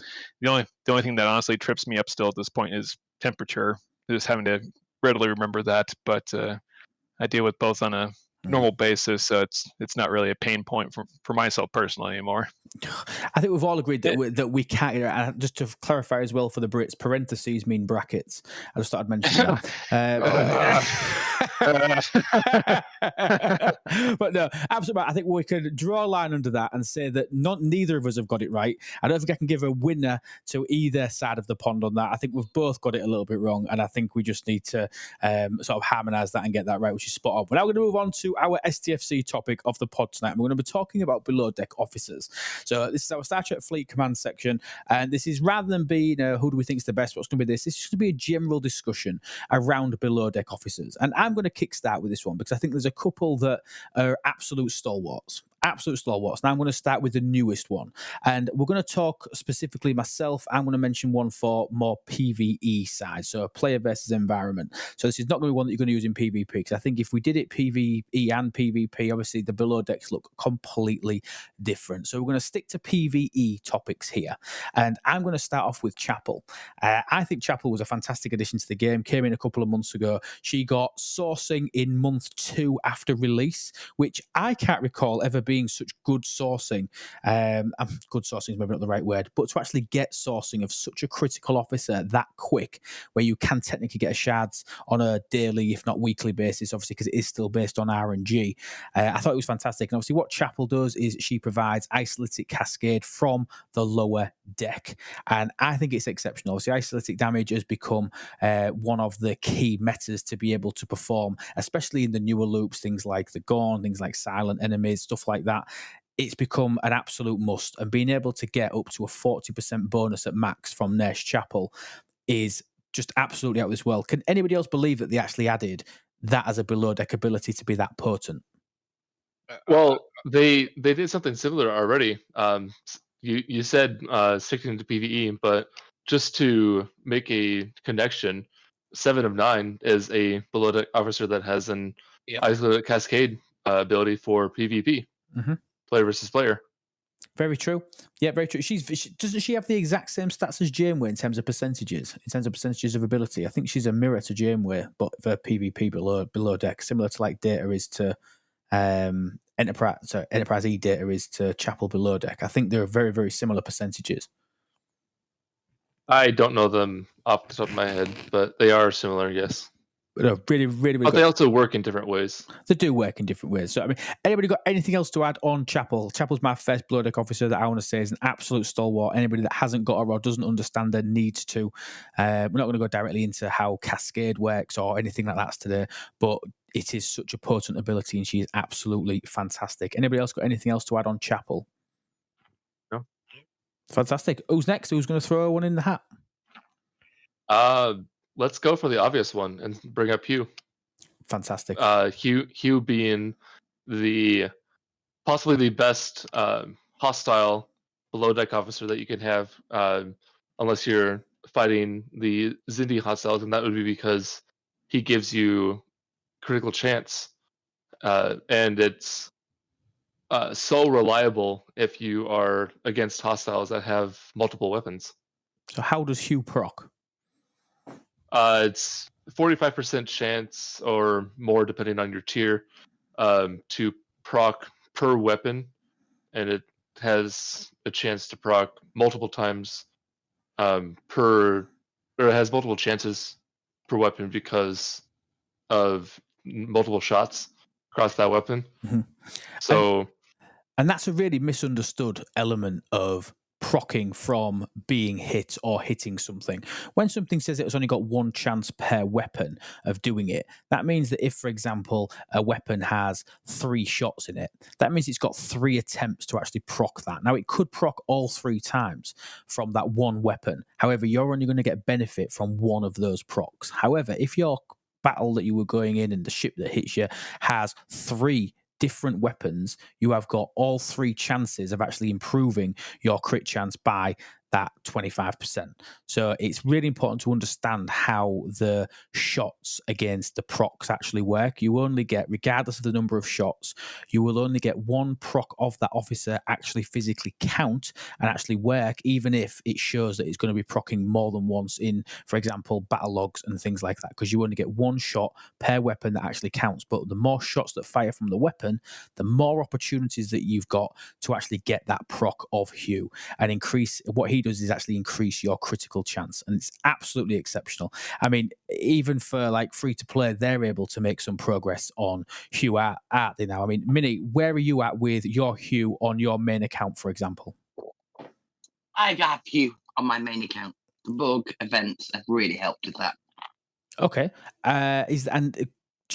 the only thing that honestly trips me up still at this point is temperature. Just having to readily remember that, but I deal with both on a normal basis, so it's not really a pain point for myself personally anymore. I think we've all agreed that we can't. Just to clarify as well for the Brits, parentheses mean brackets. I just thought I'd mention that. But no, absolutely. I think we could draw a line under that and say that neither of us have got it right. I don't think I can give a winner to either side of the pond on that. I think we've both got it a little bit wrong, and I think we just need to sort of harmonise that and get that right, which is spot on. But now we're going to move on to our STFC topic of the pod tonight. We're going to be talking about below deck officers. So this is our Star Trek Fleet Command section, and this is, rather than being who do we think is the best, what's going to be this is going to be a general discussion around below deck officers. And I'm going to kickstart with this one because I think there's a couple that are absolute stalwarts. Now I'm going to start with the newest one, and we're going to talk specifically myself. I'm going to mention one for more PvE side, so player versus environment. So this is not going to be one that you're going to use in PvP, because I think if we did it PvE and PvP, obviously the below decks look completely different. So we're going to stick to PvE topics here, and I'm going to start off with Chapel. I think Chapel was a fantastic addition to the game. Came in a couple of months ago. She got sourcing in month 2 after release, which I can't recall ever being such good sourcing. Good sourcing is maybe not the right word, but to actually get sourcing of such a critical officer that quick, where you can technically get a shards on a daily, if not weekly basis, obviously, because it is still based on RNG. I thought it was fantastic. And obviously what Chapel does is she provides isolytic cascade from the lower deck. And I think it's exceptional. Obviously, isolytic damage has become one of the key metas to be able to perform, especially in the newer loops, things like the Gorn, things like silent enemies, stuff like that. It's become an absolute must. And being able to get up to a 40% bonus at max from Nurse Chapel is just absolutely out of this world. Can anybody else believe that they actually added that as a below deck ability to be that potent? Well, they did something similar already. You said sticking to PvE, but just to make a connection, 7 of 9 is a below deck officer that has an isolated cascade ability for PvP, player versus player. Very true. Yeah, very true. Doesn't she have the exact same stats as Janeway in terms of percentages? In terms of percentages of ability, I think she's a mirror to Janeway, but for PvP below deck, similar to like Data is to Enterprise E Data is to Chapel below deck. I think they're very, very similar percentages. I don't know them off the top of my head, but they are similar, yes. No, really, really, really But good. they also work in different ways. They do work in different ways. So, I mean, anybody got anything else to add on Chapel? Chapel's my first below deck officer that I want to say is an absolute stalwart. Anybody that hasn't got her or doesn't understand her needs to. We're not going to go directly into how Cascade works or anything like that today, but it is such a potent ability and she is absolutely fantastic. Anybody else got anything else to add on Chapel? No. Fantastic. Who's next? Who's going to throw one in the hat? Let's go for the obvious one and bring up Hugh. Fantastic. Hugh being the possibly the best hostile below deck officer that you can have, unless you're fighting the Zindi hostiles, and that would be because he gives you critical chance, and it's so reliable if you are against hostiles that have multiple weapons. So how does Hugh proc? It's 45% chance or more, depending on your tier, to proc per weapon, and it has a chance to proc multiple times or it has multiple chances per weapon because of multiple shots across that weapon. Mhm. So, And that's a really misunderstood element of procking from being hit or hitting something. When something says it's only got one chance per weapon of doing it, that means that if, for example, a weapon has 3 shots in it, that means it's got 3 attempts to actually proc that. Now, it could proc all 3 times from that one weapon. However, you're only going to get benefit from one of those procs. However, if your battle that you were going in and the ship that hits you has 3 different weapons, you have got all 3 chances of actually improving your crit chance by that 25%. So it's really important to understand how the shots against the procs actually work. You only get, regardless of the number of shots, you will only get 1 proc of that officer actually physically count and actually work, even if it shows that it's going to be procking more than once in, for example, battle logs and things like that, because you only get 1 shot per weapon that actually counts. But the more shots that fire from the weapon, the more opportunities that you've got to actually get that proc of Hugh and increase. What he does is actually increase your critical chance, and it's absolutely exceptional. I mean, even for like free to play, they're able to make some progress on Hugh art now. I mean, Minnie, where are you at with your Hugh on your main account, for example? I have Hugh on my main account. The bug events have really helped with that. Okay.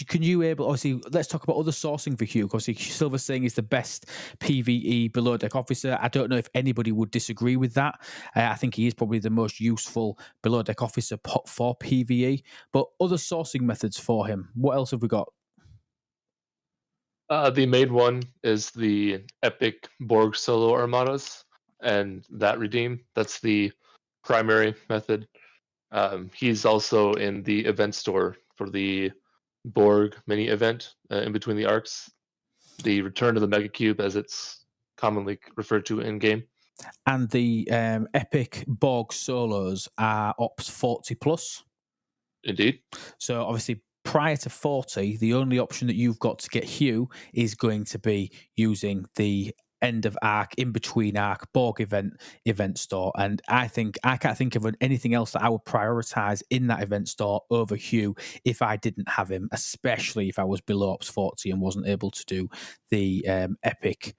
Can you able, obviously, let's talk about other sourcing for Hugh. Obviously, Silver saying is the best PvE below deck officer. I don't know if anybody would disagree with that. I think he is probably the most useful below deck officer for PvE. But other sourcing methods for him, what else have we got? the main one is the epic Borg solo armadas and that redeem. That's the primary method. He's also in the event store for the Borg mini event in between the arcs, the Return of the Mega Cube, as it's commonly referred to in game. And the epic Borg solos are Ops 40 plus. Indeed. So obviously, prior to 40, the only option that you've got to get Hugh is going to be using the end of arc, in between arc Borg event store. And I think I can't think of anything else that I would prioritize in that event store over Hugh if I didn't have him, especially if I was below Ops 40 and wasn't able to do the epic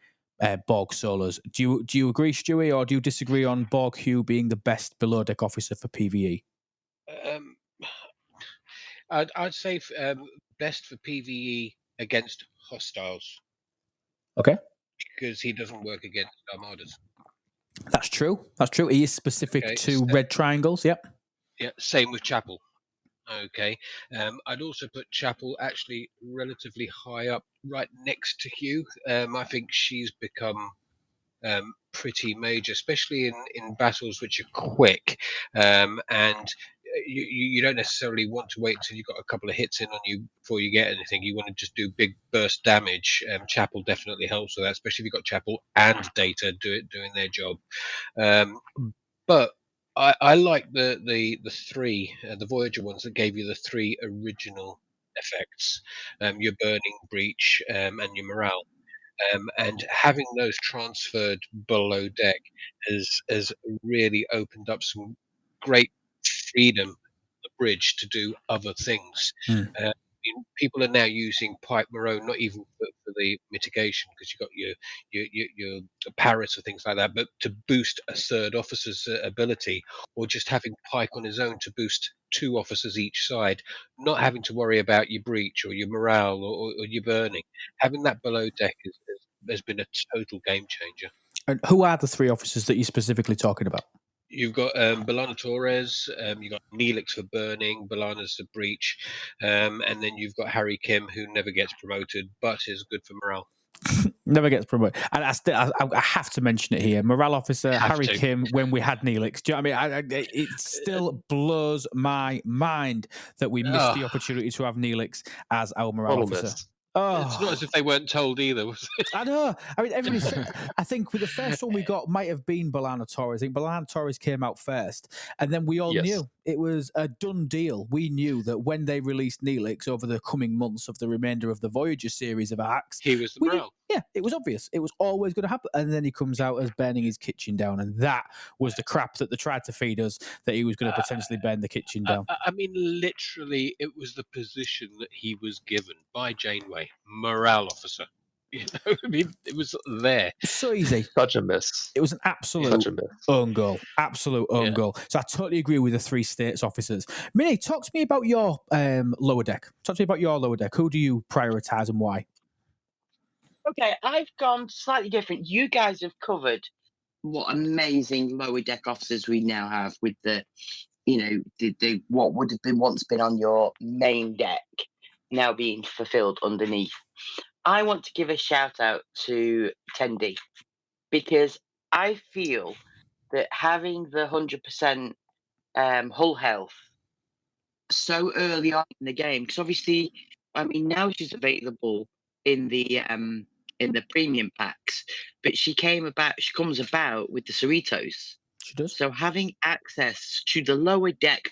Borg solos. Do you agree, Stewie, or do you disagree on Borg Hugh being the best below deck officer for PvE? I'd say best for PvE against hostiles. Okay. Because he doesn't work against armadas. That's true. That's true. He is specific to so, red triangles. Yep. Yeah. Same with Chapel. Okay. I'd also put Chapel actually relatively high up, right next to Hugh. I think she's become pretty major, especially in battles which are quick, and you don't necessarily want to wait until you've got a couple of hits in on you before you get anything. You want to just do big burst damage. Chapel definitely helps with that, especially if you've got Chapel and Data doing their job. But I like the 3 the Voyager ones that gave you the 3 original effects, your burning, breach, and your morale. And having those transferred below deck has really opened up some great freedom on the bridge to do other things. People are now using Pipe Marone, not even for the mitigation, because you've got your parrots or things like that, but to boost a third officer's ability, or just having Pike on his own to boost 2 officers each side, not having to worry about your breach or your morale or your burning. Having that below deck has been a total game changer. And who are the 3 officers that you're specifically talking about? You've got Belana Torres, you've got Neelix for burning, Belana's for breach, and then you've got Harry Kim, who never gets promoted, but is good for morale. Never gets promoted. And I have to mention it here. Morale officer Harry Kim when we had Neelix. Do you know what I mean? It still blows my mind that we missed the opportunity to have Neelix as our morale officer. Missed. It's not as if they weren't told either. Was it? I know. I mean, I think with the first one we got might have been Belana Torres. I think Belana Torres came out first, and then we all knew it was a done deal. We knew that when they released Neelix over the coming months of the remainder of the Voyager series of arcs, he was the morale. Yeah, it was obvious. It was always going to happen. And then he comes out as burning his kitchen down, and that was the crap that they tried to feed us, that he was going to potentially burn the kitchen down. I mean, literally, it was the position that he was given by Janeway, morale officer. You know, I mean, it was there. So easy. Such a miss. It was an absolute own goal. Absolute own goal. So I totally agree with the 3 states officers. Minnie, talk to me about your lower deck. Talk to me about your lower deck. Who do you prioritize and why? Okay, I've gone slightly different. You guys have covered what amazing lower deck officers we now have with the, the what would have been once been on your main deck now being fulfilled underneath. I want to give a shout out to Tendi, because I feel that having the 100% hull health so early on in the game, because obviously, I mean, now she's available in the premium packs, but she comes about with the Cerritos. She does. So having access to the lower deck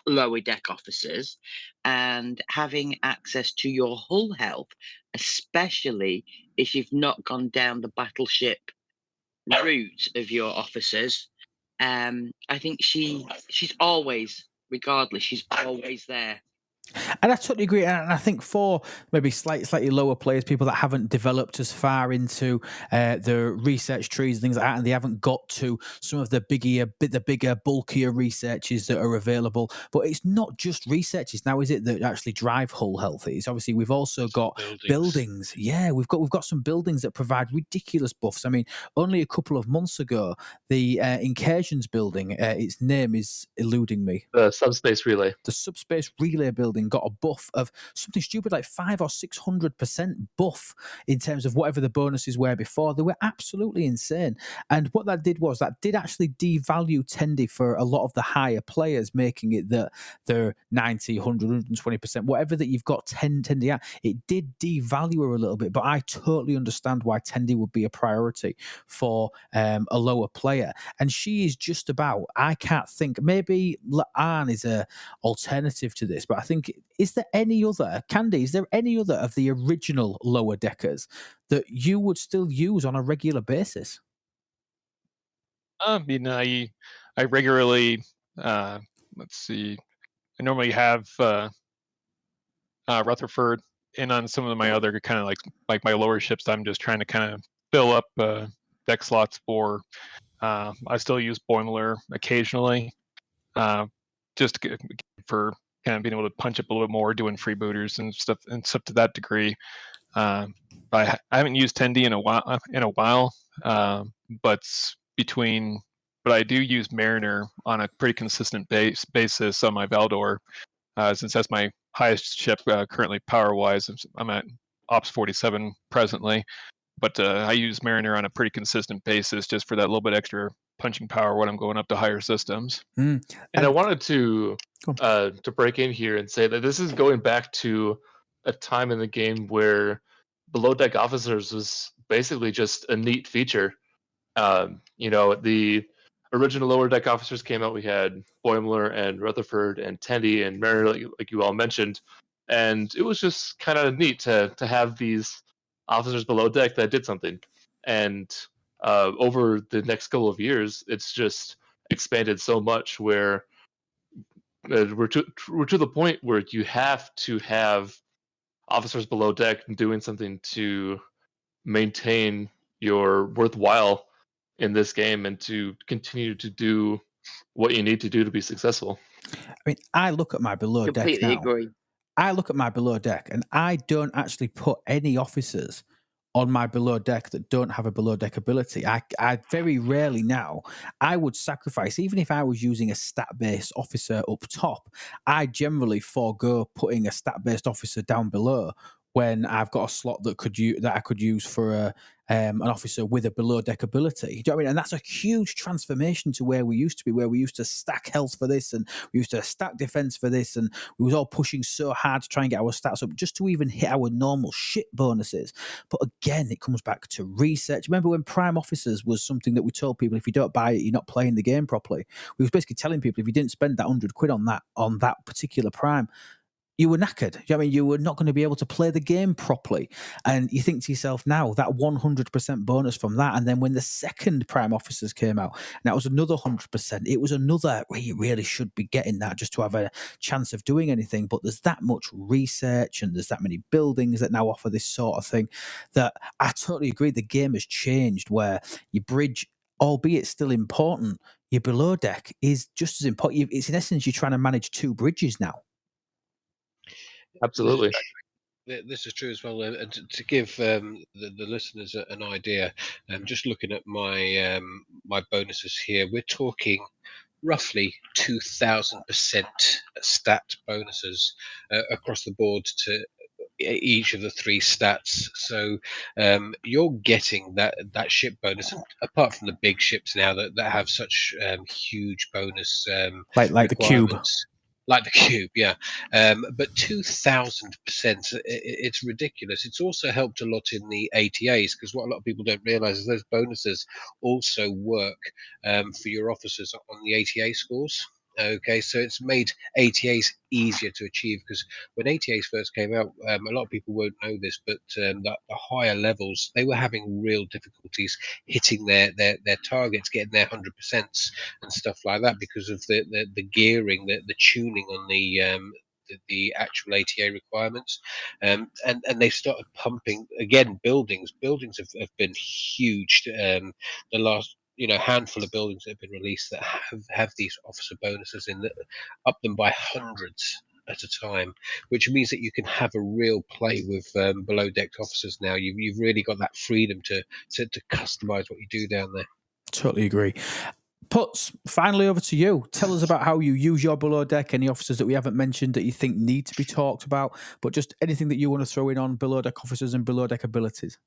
officers and having access to your hull health, especially if you've not gone down the battleship route of your officers, I think she's always, regardless, she's always there. And I totally agree. And I think for maybe slightly lower players, people that haven't developed as far into the research trees and things like that, and they haven't got to some of the bigger, bulkier researches that are available. But it's not just researches now, is it, that actually drive hull health? It's obviously we've also got buildings. Yeah, we've got some buildings that provide ridiculous buffs. I mean, only a couple of months ago, the Incursions building, its name is eluding me. The subspace relay. The subspace relay building got a buff of something stupid like 500 or 600% buff in terms of whatever the bonuses were before. They were absolutely insane. And what that did was that did actually devalue Tendi for a lot of the higher players, making it that they're 90, 100, 120%, whatever that you've got Tendi at. It did devalue her a little bit, but I totally understand why Tendi would be a priority for a lower player. And she is just about, I can't think, maybe La'an is a alternative to this, but I think, is there any other of the original lower deckers that you would still use on a regular basis? I mean, I regularly, let's see, I normally have Rutherford in on some of my other kind of like my lower ships. I'm just trying to kind of fill up deck slots for. I still use Boimler occasionally, just for kind of being able to punch up a little bit more, doing freebooters and stuff to that degree. But I haven't used Tendi in a while. But I do use Mariner on a pretty consistent basis on my Valdor, since that's my highest ship currently power-wise. I'm at Ops 47 presently, but I use Mariner on a pretty consistent basis just for that little bit extra punching power when I'm going up to higher systems. And I wanted to break in here and say that this is going back to a time in the game where below deck officers was basically just a neat feature. The original lower deck officers came out. We had Boimler and Rutherford and Tendi and Mariner, like you all mentioned, and it was just kind of neat to have these officers below deck that did something. And over the next couple of years, it's just expanded so much where we're to the point where you have to have officers below deck doing something to maintain your worthwhile in this game and to continue to do what you need to do to be successful. I mean, I look at my below deck now. Completely agree. I look at my below deck and I don't actually put any officers on my below deck that don't have a below deck ability. I very rarely now, I would sacrifice, even if I was using a stat-based officer up top, I generally forego putting a stat-based officer down below when I've got a slot that I could use for an officer with a below deck ability. Do you know what I mean? And that's a huge transformation to where we used to be, where we used to stack health for this and we used to stack defense for this, and we was all pushing so hard to try and get our stats up just to even hit our normal shit bonuses. But again, it comes back to research. Remember when prime officers was something that we told people, if you don't buy it, you're not playing the game properly. We was basically telling people if you didn't spend that £100 on that particular prime, you were knackered. You know what I mean? You were not going to be able to play the game properly. And you think to yourself now, that 100% bonus from that. And then when the second prime officers came out, and that was another 100%. It was another where you really should be getting that just to have a chance of doing anything. But there's that much research and there's that many buildings that now offer this sort of thing that I totally agree. The game has changed where your bridge, albeit still important, your below deck is just as important. It's in essence, you're trying to manage two bridges now. Absolutely. This is true as well. And to give the listeners an idea, just looking at my my bonuses here, we're talking roughly 2,000% stat bonuses across the board to each of the three stats. So you're getting that ship bonus, apart from the big ships now that have such huge bonus like the cube. Like the cube, yeah. But 2,000%, it's ridiculous. It's also helped a lot in the ATAs, because what a lot of people don't realize is those bonuses also work for your officers on the ATA scores. Okay, so it's made ATAs easier to achieve, because when ATAs first came out, a lot of people won't know this, but the higher levels, they were having real difficulties hitting their targets, getting their 100% and stuff like that, because of the gearing, the tuning on the actual ATA requirements, and they started pumping again. Buildings have been huge. The last handful of buildings that have been released that have these officer bonuses in that up them by hundreds at a time, which means that you can have a real play with below decked officers now. You've really got that freedom to customize what you do down there. Totally agree. Puts, finally over to you. Tell us about how you use your below deck, any officers that we haven't mentioned that you think need to be talked about, but just anything that you want to throw in on below deck officers and below deck abilities.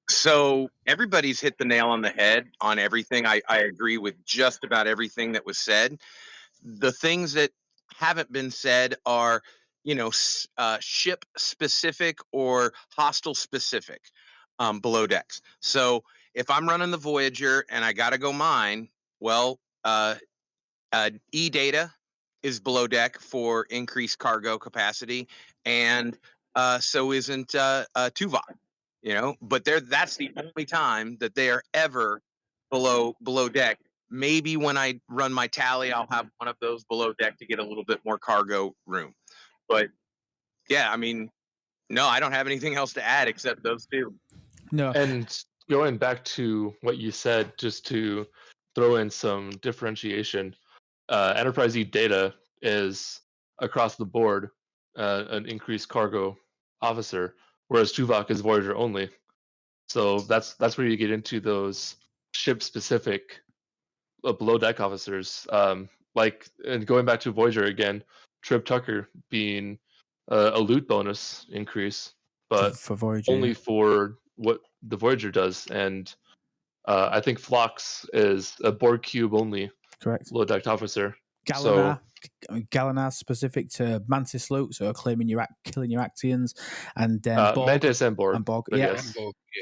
So everybody's hit the nail on the head on everything. I agree with just about everything that was said. The things that haven't been said are, ship specific or hostile specific below decks. So if I'm running the Voyager and I got to go mine, well, E data is below deck for increased cargo capacity, and so isn't Tuvok. But that's the only time that they are ever below deck. Maybe when I run my tally, I'll have one of those below deck to get a little bit more cargo room. But yeah, I mean, no, I don't have anything else to add except those two. No. And going back to what you said, just to throw in some differentiation, Enterprise E data is across the board an increased cargo officer, whereas Tuvok is Voyager only. So that's where you get into those ship specific below deck officers. And going back to Voyager again, Trip Tucker being a loot bonus increase, but for Voyager, only yeah. for what the Voyager does. And I think Phlox is a Borg cube only. Correct. Low decked officer. Galanar specific to Mantis loot, so killing your Actians, and Borg, Mantis and Borg. Yes.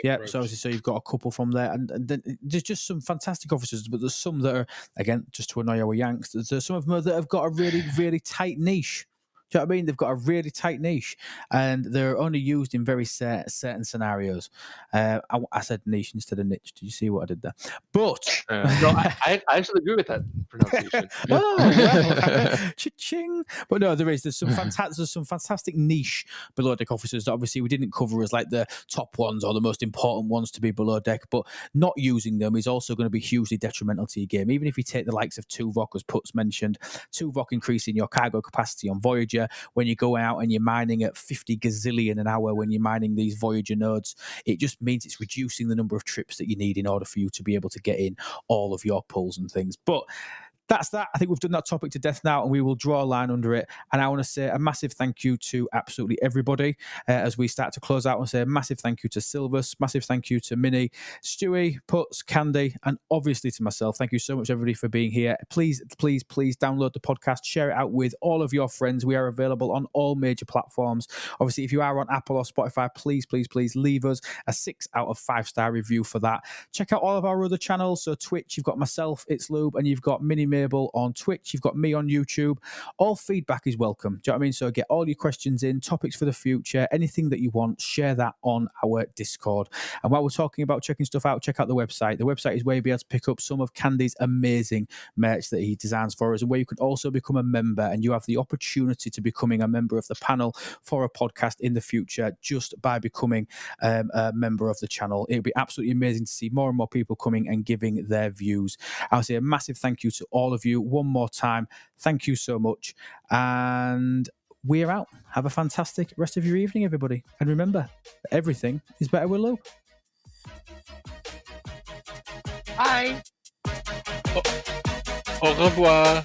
Yeah, so obviously, so you've got a couple from there, and then there's just some fantastic officers, but there's some that are, again, just to annoy our Yanks, there's some of them that have got a really, really tight niche. Do you know what I mean? They've got a really tight niche, and they're only used in very certain scenarios. I said niche instead of niche. Did you see what I did there? But no, I actually agree with that pronunciation. Oh, well, cha-ching. But no, there's some fantastic niche below deck officers that obviously we didn't cover as like the top ones or the most important ones to be below deck, but not using them is also going to be hugely detrimental to your game. Even if you take the likes of Tuvok, as Puts mentioned, Tuvok increasing your cargo capacity on Voyager, future when you go out and you're mining at 50 gazillion an hour when you're mining these Voyager nodes. It just means it's reducing the number of trips that you need in order for you to be able to get in all of your pulls and things. But that's that. I think we've done that topic to death now, and we will draw a line under it. And I want to say a massive thank you to absolutely everybody as we start to close out. I want to say a massive thank you to Silvus, massive thank you to Minnie, Stewie, Putz, Candy, and obviously to myself. Thank you so much, everybody, for being here. Please, please, please download the podcast, share it out with all of your friends. We are available on all major platforms. Obviously, if you are on Apple or Spotify, please, please, please leave us a 6 out of 5-star review for that. Check out all of our other channels. So Twitch, you've got myself, It's Lube, and you've got Minnie Mabel on Twitch. You've got me on YouTube. All feedback is welcome. Do you know what I mean? So get all your questions in, topics for the future, anything that you want, share that on our Discord. And while we're talking about checking stuff out, check out the website. The website is where you'll be able to pick up some of Candy's amazing merch that he designs for us, and where you can also become a member, and you have the opportunity to becoming a member of the panel for a podcast in the future just by becoming a member of the channel. It would be absolutely amazing to see more and more people coming and giving their views. I'll say a massive thank you to all of you one more time. Thank you so much. And we're out. Have a fantastic rest of your evening, everybody. And remember, everything is better with Lou. Bye. Au revoir.